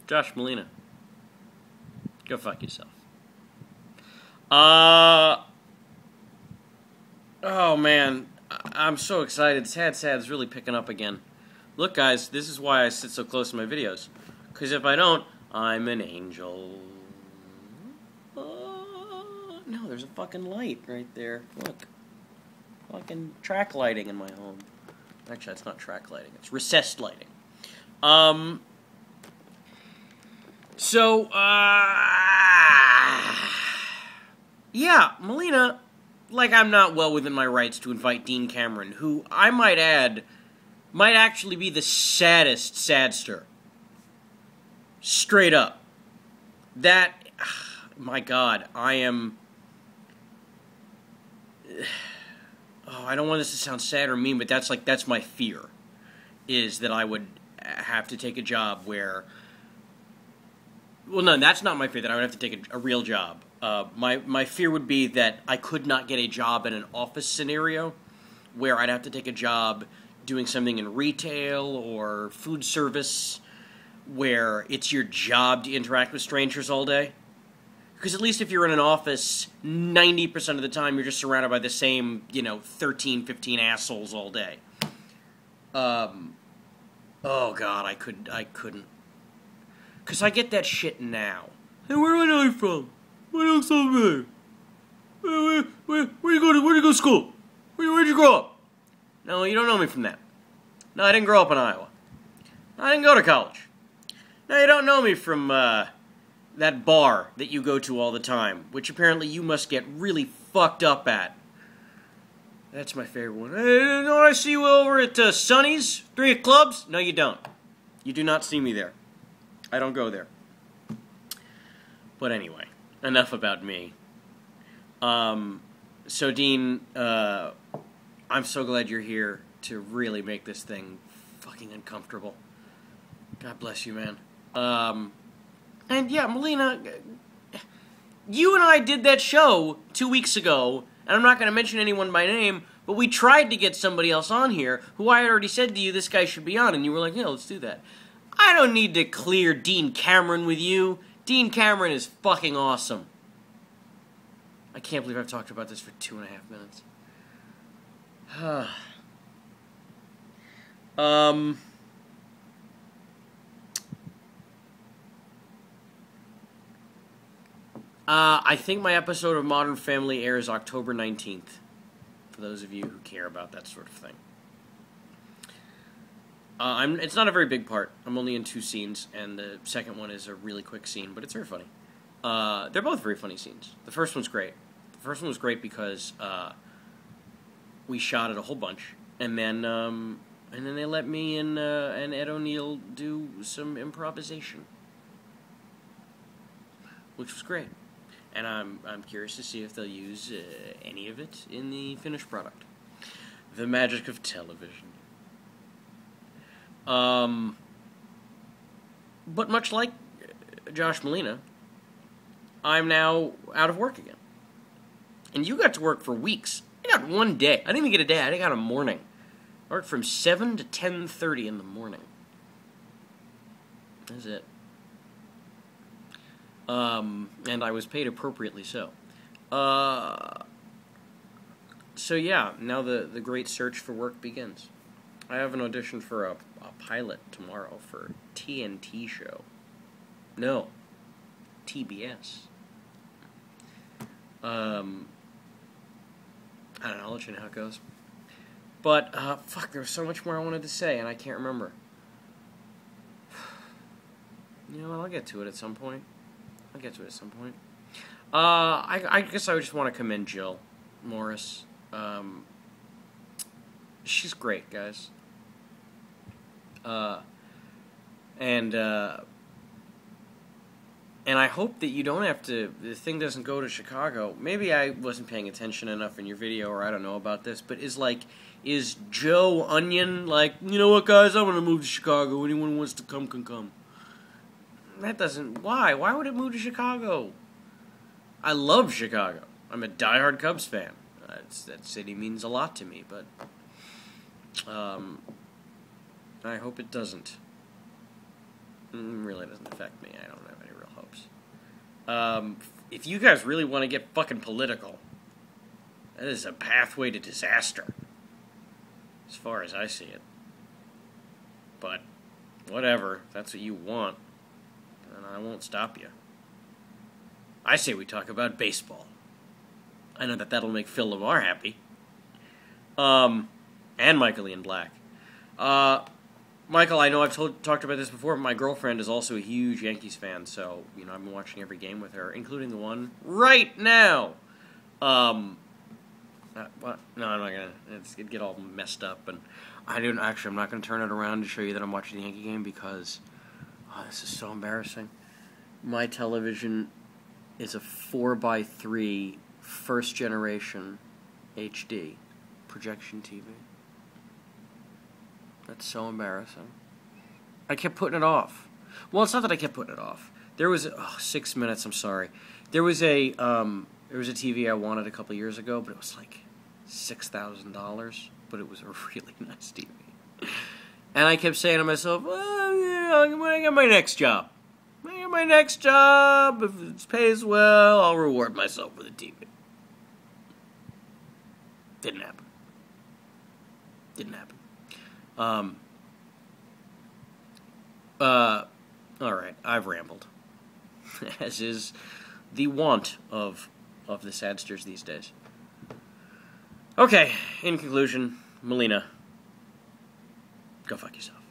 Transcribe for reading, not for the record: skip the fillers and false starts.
Josh Molina. Go fuck yourself. Oh man, I'm so excited. Sad's really picking up again. Look guys, this is why I sit so close to my videos. Because if I don't, I'm an angel. No, there's a fucking light right there. Look. Fucking track lighting in my home. Actually, it's not track lighting. It's recessed lighting. Yeah, Molina, like I'm not well within my rights to invite Dean Cameron, who, I might add, might actually be the saddest sadster. Straight up. That, my God, I am... Oh, I don't want this to sound sad or mean, but that's my fear, is that I would have to take a job where... Well, no, that's not my fear, that I would have to take a real job. My fear would be that I could not get a job in an office scenario, where I'd have to take a job doing something in retail or food service, where it's your job to interact with strangers all day. Because at least if you're in an office, 90% of the time you're just surrounded by the same, 13, 15 assholes all day. Oh God, I couldn't. Because I get that shit now. Hey, where am I from? What else over there? Where you go to school? Where'd you grow up? No, you don't know me from that. No, I didn't grow up in Iowa. No, I didn't go to college. No, you don't know me from, that bar that you go to all the time, which apparently you must get really fucked up at. That's my favorite one. Hey, don't I see you over at Sonny's? 3 Clubs? No, you don't. You do not see me there. I don't go there. But anyway, enough about me. So Dean, I'm so glad you're here to really make this thing fucking uncomfortable. God bless you, man. And yeah, Molina, you and I did that show 2 weeks ago, and I'm not going to mention anyone by name, but we tried to get somebody else on here, who I had already said to you, this guy should be on, and you were like, yeah, let's do that. I don't need to clear Dean Cameron with you. Dean Cameron is fucking awesome. I can't believe I've talked about this for 2.5 minutes. I think my episode of Modern Family airs October 19th, for those of you who care about that sort of thing. It's not a very big part. I'm only in 2 scenes, and the second one is a really quick scene, but it's very funny. They're both very funny scenes. The first one's great. The first one was great because we shot it a whole bunch, and then they let me and Ed O'Neill do some improvisation, which was great. And I'm curious to see if they'll use any of it in the finished product. The magic of television. But much like Josh Molina, I'm now out of work again. And you got to work for weeks. I got 1 day. I didn't even get a day. I got a morning. I worked from 7 to 10:30 in the morning. That's it. And I was paid appropriately so. So yeah, now the great search for work begins. I have an audition for a pilot tomorrow for a TNT show. No, TBS. I don't know, I'll let you know how it goes. But, fuck, there was so much more I wanted to say, and I can't remember. You know what, I'll get to it at some point. I guess I would just want to commend Jill Morris. She's great, guys. And I hope that you don't have to, the thing doesn't go to Chicago. Maybe I wasn't paying attention enough in your video, or I don't know about this, but is Joe Onion like, you know what, guys, I'm going to move to Chicago. Anyone who wants to come can come. That doesn't, why? Why would it move to Chicago? I love Chicago. I'm a diehard Cubs fan. That city means a lot to me, but I hope it doesn't. really doesn't affect me. I don't have any real hopes. If you guys really want to get fucking political, that is a pathway to disaster, as far as I see it. But, whatever, if that's what you want, then I won't stop you. I say we talk about baseball. I know that that'll make Phil LaMarr happy. And Michael Ian Black. Michael, I know I've talked about this before, but my girlfriend is also a huge Yankees fan, so, I've been watching every game with her, including the one right now. What? No, I'm not gonna. It'd get all messed up, and I'm not gonna turn it around to show you that I'm watching the Yankee game because, this is so embarrassing. My television is a 4x3 first generation HD projection TV. That's so embarrassing. I kept putting it off. Well, it's not that I kept putting it off. There was 6 minutes. I'm sorry. There was a TV I wanted a couple years ago, but it was like $6,000. But it was a really nice TV. And I kept saying to myself, "Well, yeah, when I get my next job, if it pays well, I'll reward myself with a TV." Didn't happen. Alright, I've rambled. As is the wont of the sadsters these days. Okay, in conclusion, Melina, go fuck yourself.